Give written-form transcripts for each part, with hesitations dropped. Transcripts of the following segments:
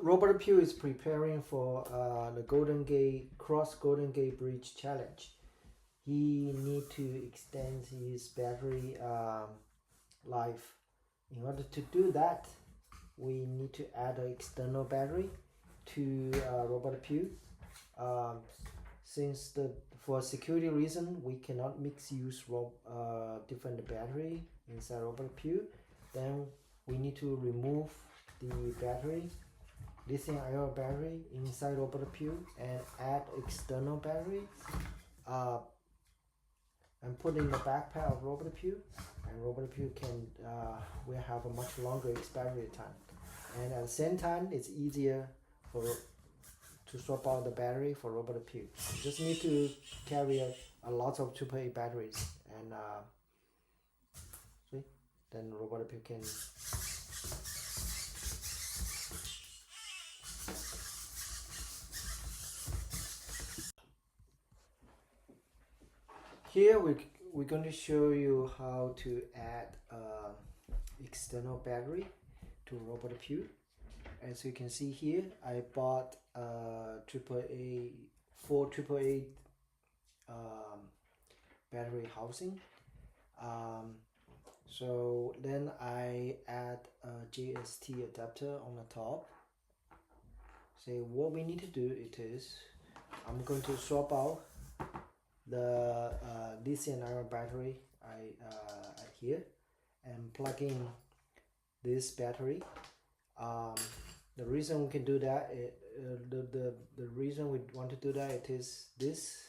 Robert Pugh is preparing for the Golden Gate Bridge Challenge. He need to extend his battery life. In order to do that, we need to add an external battery to Robert Pugh. Since for security reason we cannot use different battery inside Robert Pugh, then we need to remove the battery, lithium-ion battery inside Robert Pugh, and add external battery and put in the backpack of Robert Pugh, and Robert Pugh can will have a much longer expiry time, and at the same time it's easier to swap out the battery for Robert Pugh. You just need to carry a lot of AAA batteries, and see, then Robert Pugh can. Here we're going to show you how to add external battery to Robert Pugh. As you can see here, I bought four AAA battery housing. So then I add a JST adapter on the top. So what we need to do is I'm going to swap out the lithium-ion battery here and plug in this battery. The reason we can do that, the reason we want to do that, it is this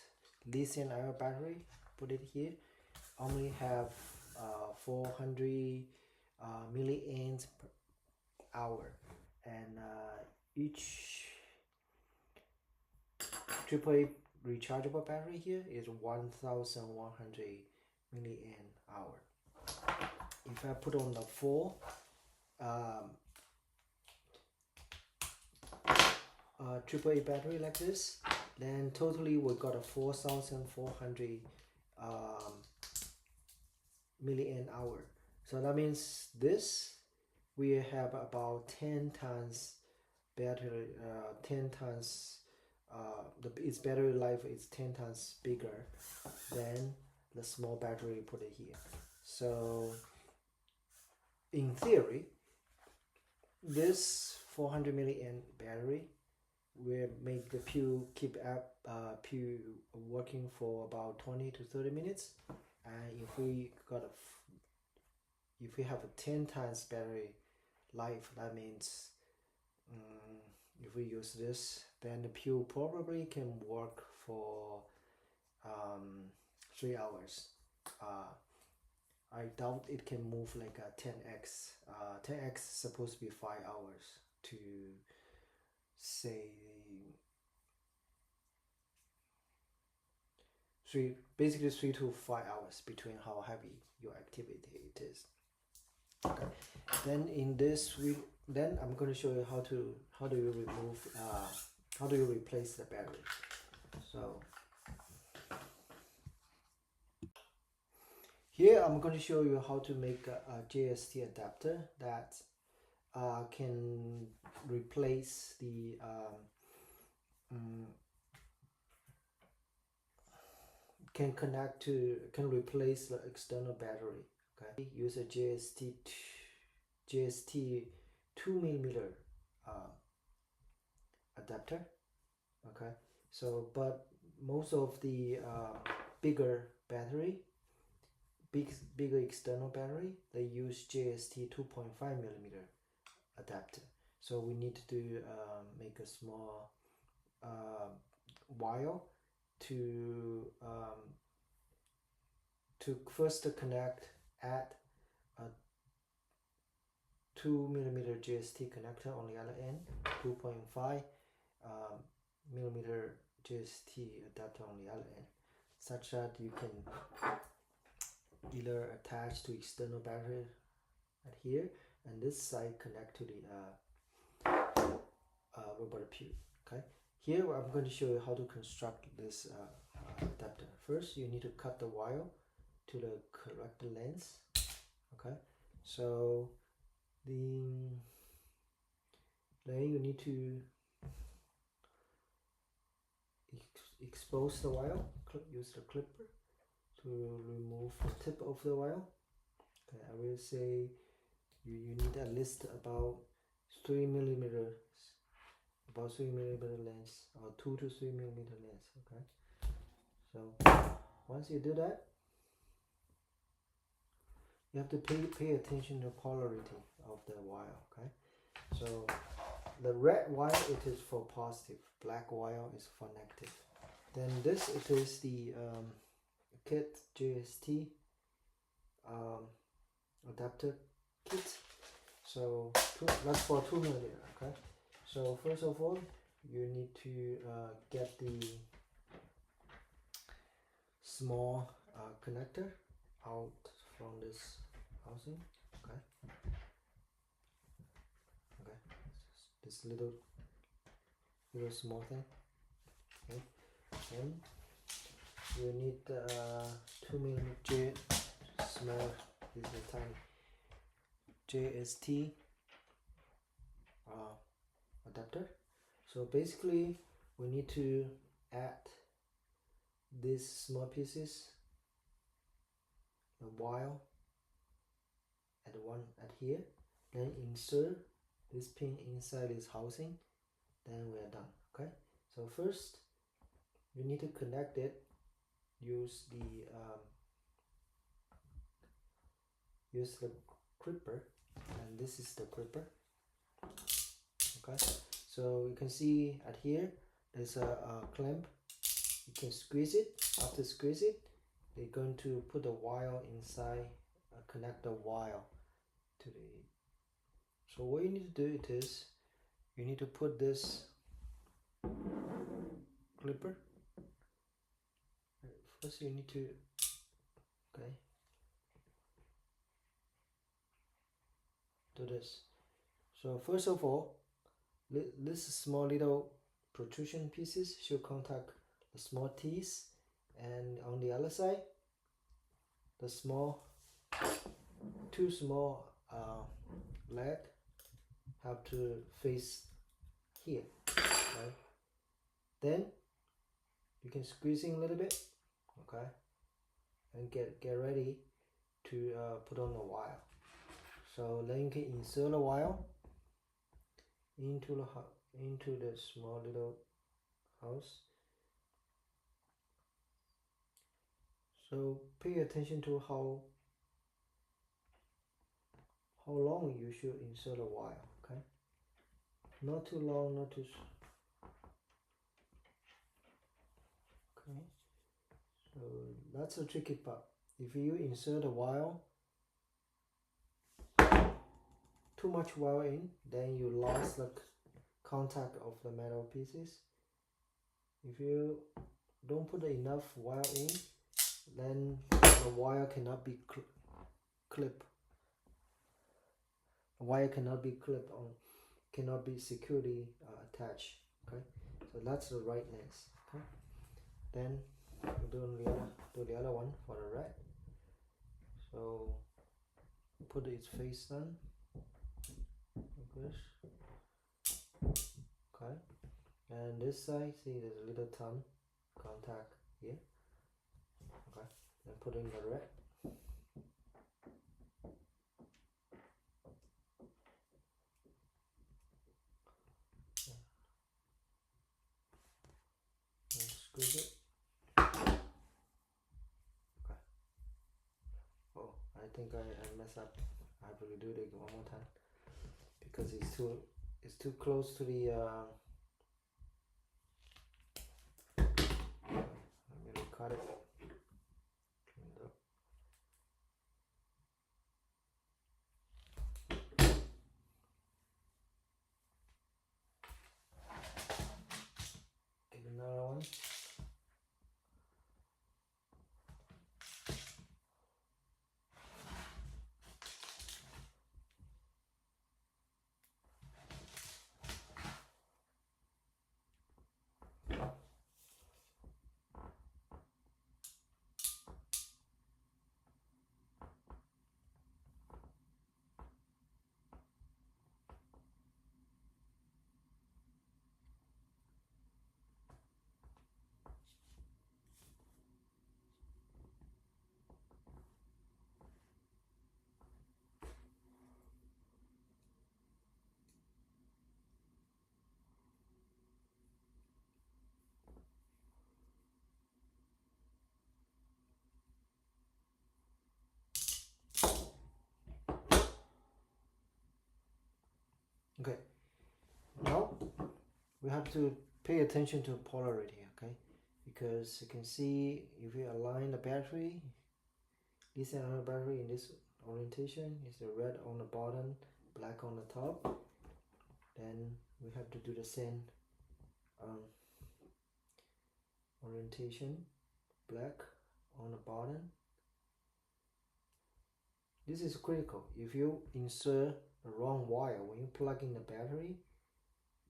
lithium-ion battery, put it here, only have 400 milliamps per hour, and each AAA rechargeable battery here is 1100 milliamp hour. If I put on the 4 AAA battery like this, then totally we got a 4400 milliamp hour. So that means this we have about 10 times battery, 10 times its battery life is 10 times bigger than the small battery put it here. So in theory, this 400 milliamp battery will make the Pew keep up Pew working for about 20 to 30 minutes. And if we have a 10 times battery life, that means if we use this, then the Pew probably can work for 3 hours. I doubt it can move like a 10x. 10x is supposed to be 5 hours to say basically 3 to 5 hours between how heavy your activity it is. Okay. Then in this then I'm going to show you how do you replace the battery. So here I'm going to show you how to make a JST adapter that can replace the can replace the external battery. Okay, use a JST 2mm adapter. Okay, so but most of the bigger external battery, they use JST 2.5mm adapter. So we need to make a small wire to first add a 2mm JST connector on the other end, 2.5 millimeter JST adapter on the other end, such that you can either attach to external battery at here, and this side connect to the Robert Pugh. Okay, here I'm going to show you how to construct this adapter. First, you need to cut the wire to the correct length. Okay, so then you need to expose the wire. Use the clipper to remove the tip of the wire. Okay, I will say you need at least about 3 millimeters, about 3 millimeter length, or 2 to 3 millimeter length. Okay, so once you do that, you have to pay attention to polarity of the wire. Okay, so the red wire, it is for positive, black wire is for negative. Then this, it is the kit JST adapter kit. So that's for 2 millimeter. Okay, so first of all, you need to get the small connector out from this housing. Okay, this little small thing. Okay, and you need 2 millimeter small, this is tiny JST adapter. So basically we need to add these small pieces, the wire at here, then insert this pin inside this housing, then we are done. Okay, so first you need to connect it. Use the clipper, and this is the clipper. Okay, so you can see at here there's a clamp. You can squeeze it. After squeeze it, they're going to put the wire inside, connect the wire to the. So what you need to do it is, you need to put this clipper. First you need to, okay, do this. So first of all, this small little protrusion pieces should contact the small teeth, and on the other side, the two small leg have to face here, right? Then you can squeeze in a little bit, okay, and get ready to put on the wire. So then you can insert the wire into the small little house. So pay attention to how long you should insert the wire. Okay, not too long, not too. Okay, so that's a tricky part. If you insert the wire, too much wire in, then you lost the contact of the metal pieces. If you don't put enough wire in, then the wire cannot be clipped. The wire cannot be clipped on, cannot be securely attached. Okay, so that's the right length. Okay, then we'll do the other one for the red. So put its face down. Okay, and this side, see there's a little thumb contact here. Okay, then put in the red. And squeeze it. Okay. Oh, I think I messed up. I have to redo it one more time because it's too close to the let me cut it. Take another one. now we have to pay attention to polarity, okay? Because you can see if you align the battery, lithium-ion battery in this orientation is the red on the bottom, black on the top. Then we have to do the same orientation, black on the bottom. This is critical. If you insert the wrong wire when you plug in the battery,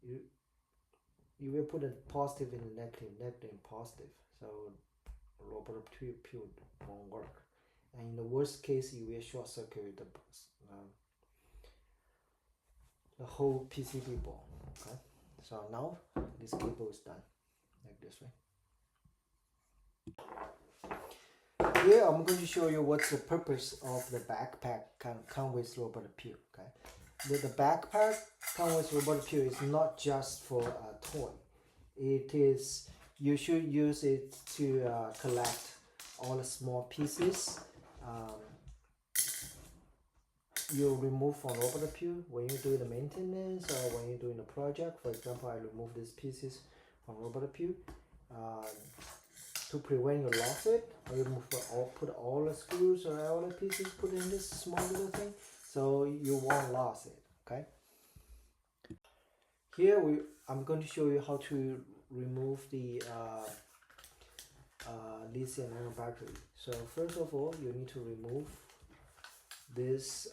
you will put a positive in negative, negative and positive. So rubber tube won't work. And in the worst case, you will short circuit the whole PCB board. Okay. So now this cable is done like this way. Here I'm going to show you what's the purpose of the backpack come with rubber peel. Okay. The backpack come with rubber peel is not just for a toy. It is, you should use it to collect all the small pieces. You remove from rubber peel when you do the maintenance or when you're doing the project. For example, I remove these pieces from rubber peel to prevent you lost it. I remove put all the screws or all the pieces put in this small little thing, so you won't lose it. Okay. Here I'm going to show you how to remove the lithium-ion battery. So first of all, you need to remove this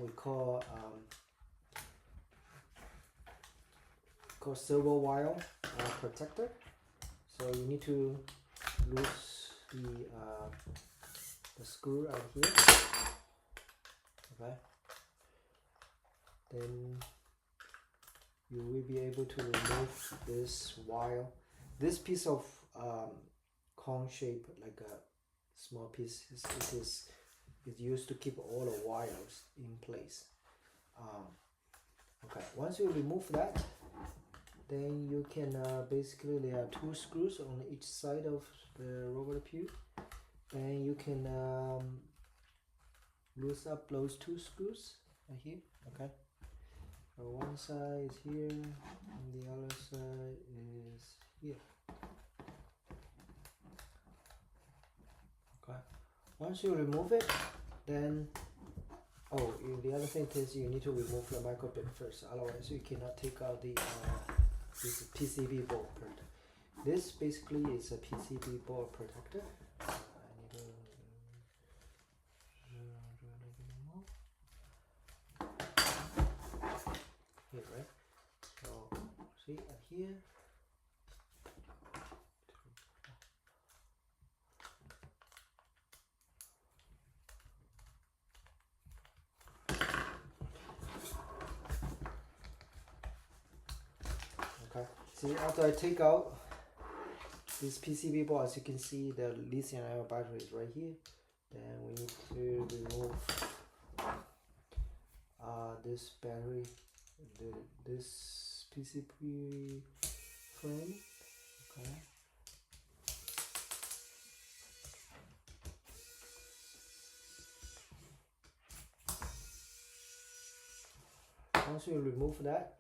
we call silver wire protector. So you need to loose the screw out here. Okay. Then you will be able to remove this wire. This piece of cone shape, like a small piece, it is used to keep all the wires in place. Okay, once you remove that, then you can basically, there are two screws on each side of the rubber peel, and you can loose up those two screws right here. Okay, so one side is here and the other side is here. Okay, once you remove it, then the other thing is you need to remove the microbit first, otherwise you cannot take out the this PCB board. This basically is a PCB board protector. I need to here, right? So see here. Okay. See, after I take out this PCB board, as you can see, the lithium-ion battery is right here. Then we need to remove this battery, this PCB frame. Okay. Once you remove that,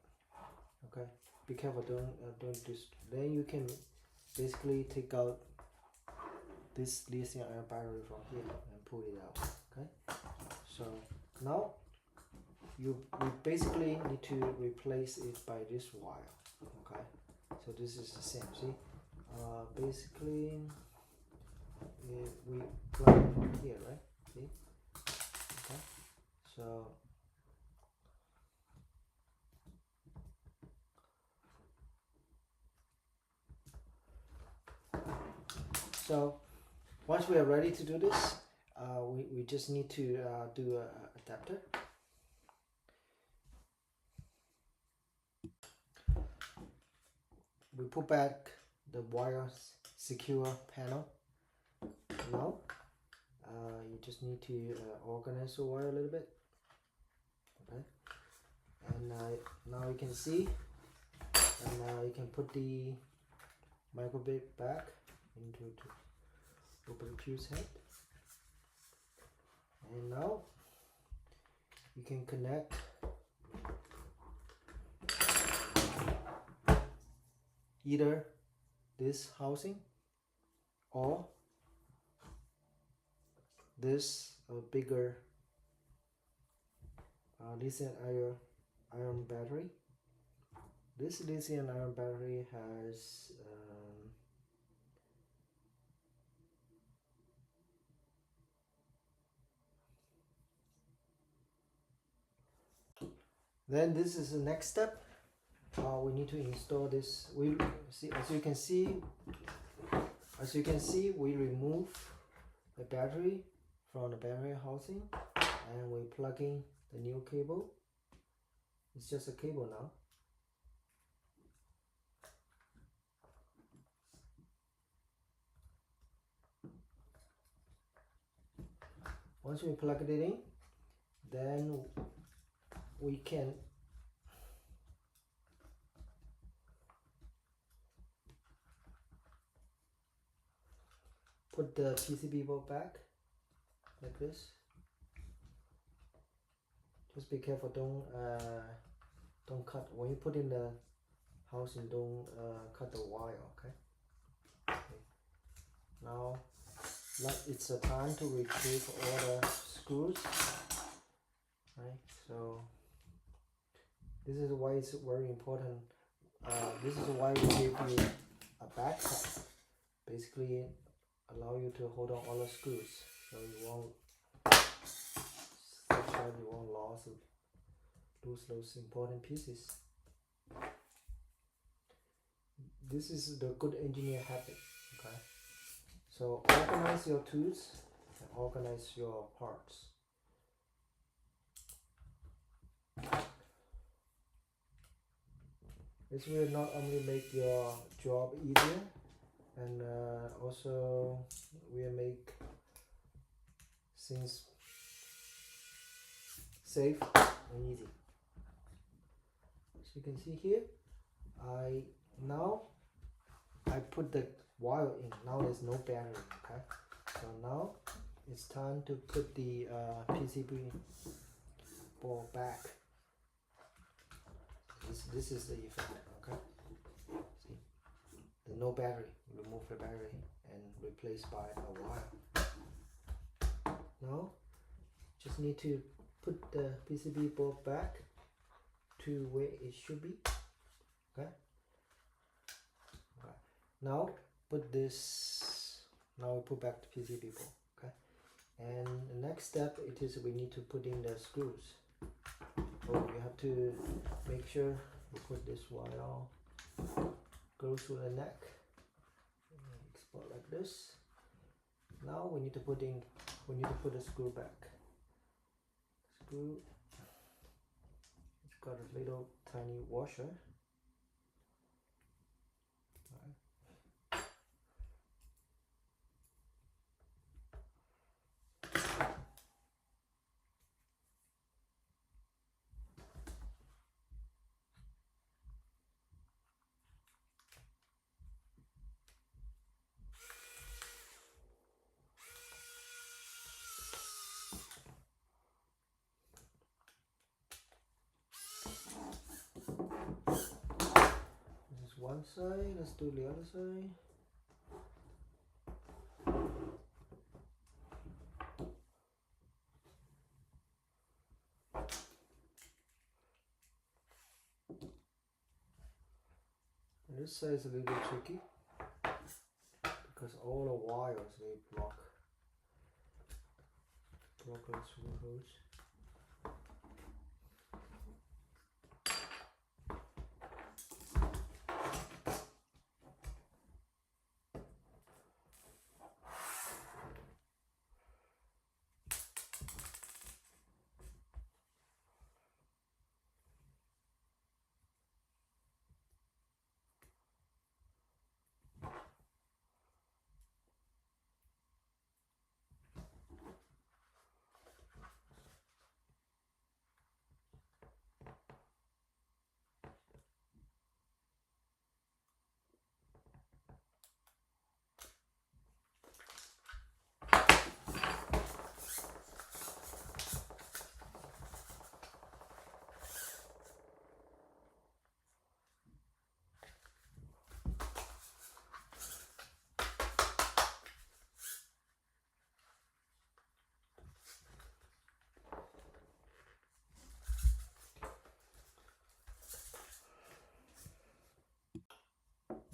okay, be careful, don't just. Then you can basically take out this lithium-ion battery from here and pull it out. Okay, so now we basically need to replace it by this wire. Okay, so this is the same. See, basically we plug it from here, right? See, okay, so. So once we are ready to do this, we just need to do an adapter. We put back the wire secure panel. Now you just need to organize the wire a little bit. Okay, and now you can see, and now you can put the microbit back into the rubber fuse head, and now you can connect either this housing or this bigger lithium-ion battery. This lithium-ion battery has then this is the next step. We need to install this. We see, as you can see, we remove the battery from the battery housing, and we plug in the new cable. It's just a cable now. Once we plug it in, then we can put the PCB board back like this. Just be careful, don't cut when you put in the housing. Don't cut the wire. Okay. Now it's a time to retrieve all the screws. Right. So this is why it's very important. This is why we give you a backpack. Basically, allow you to hold on all the screws, so you won't lose those important pieces. This is the good engineer habit. Okay, so organize your tools and organize your parts. This will not only make your job easier, and also will make things safe and easy. As you can see here, I put the wire in. Now there's no battery. Okay, so now it's time to put the PCB board back. This is the effect. Okay, see, the no battery. Remove the battery and replace by a wire. Now just need to put the PCB board back to where it should be. Okay. Right. Now put this. Now we put back the PCB board. Okay. And the next step it is we need to put in the screws. Oh, you have to make sure you put this wire go through the neck. Export like this. Now we need to put the screw back. Screw. It's got a little tiny washer. This is one side, let's do the other side. And this side is a little bit tricky because all the wires they block those holes.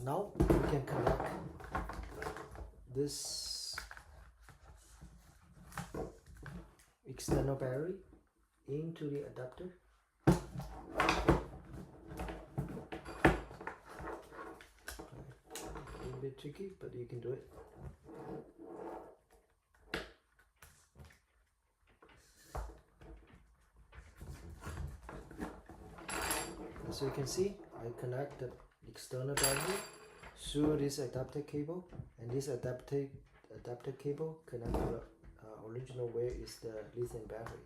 Now we can connect this external battery into the adapter. A little bit tricky, but you can do it. As you can see, I connect the external battery through this adapter cable, and this adapter cable connect to the original where is the lithium battery.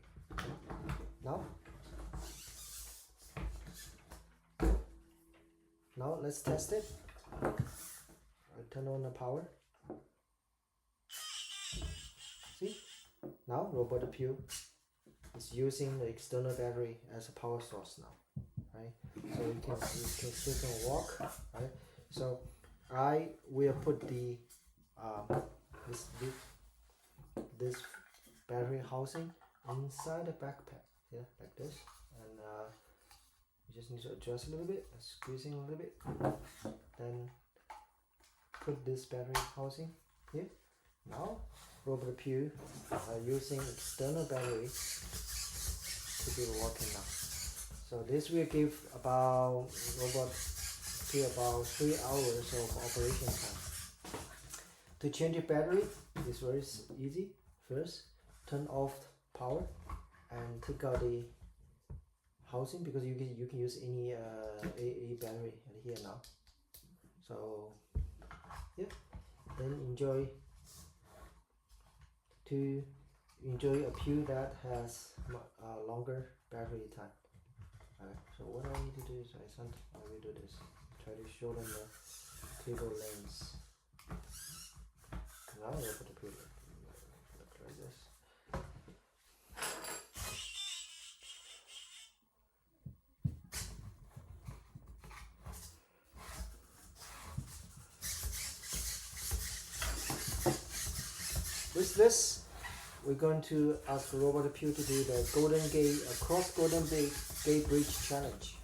Now let's test it. I turn on the power. See? Now robot Pew is using the external battery as a power source now. Right? So you can still can walk, right? So I will put the this battery housing inside the backpack, yeah, like this, and you just need to adjust a little bit, squeezing a little bit, then put this battery housing here. Now Robert Pew using external battery to be working now. So this will give about Robot Pew about 3 hours of operation time. To change the battery is very easy. First, turn off power and take out the housing, because you can use any AA battery here now. So yeah, then enjoy a Pew that has longer battery time. Alright, so what I need to do is I will do this. Try to shorten the cable lengths. Now I will put the Pew look like this. With this, we're going to ask Robot Pew to do the cross Golden Gate Bridge challenge.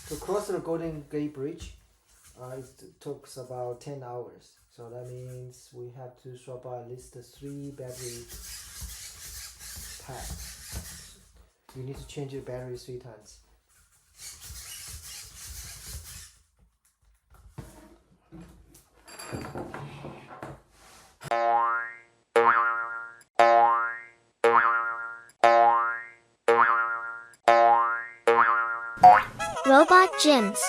To cross the Golden Gate Bridge, it took about 10 hours. So that means we have to swap out at least 3 battery packs. You need to change the battery 3 times. Robot gyms.